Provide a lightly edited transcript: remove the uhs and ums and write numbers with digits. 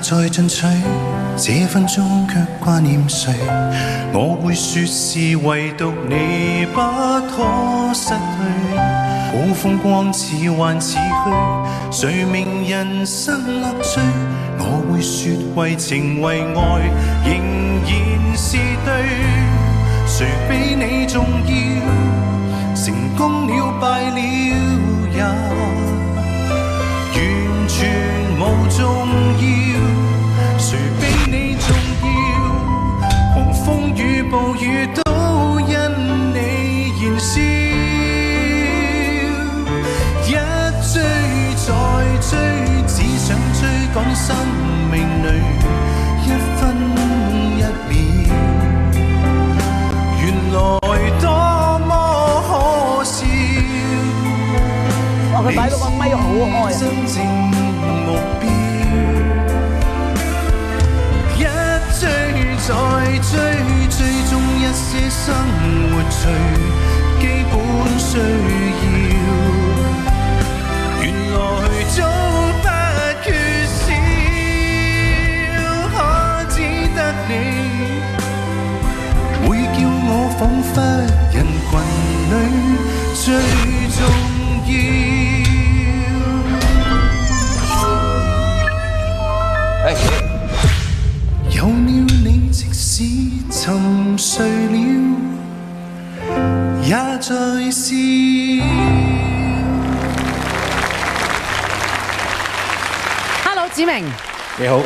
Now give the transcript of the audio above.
在進取，這分鐘卻掛念誰？我會說是唯獨你不可失去。好風光似幻似虛，誰明人生樂趣？我會說為情為愛仍然是對。誰比你重要？成功了敗了也完全無重要。誰比你重要？狂風與暴雨都因你燃燒。一追再追，只想追趕生命裏一分一秒。原來多麼可笑。哇！佢擺到個咪好開啊！真正目標，一追再追，追蹤一些生活最基本需要。原來早不缺少，可只得你會叫我彷彿人群裏最重要。有了你，即使沉睡了，也在笑。Hello， 子明。你好。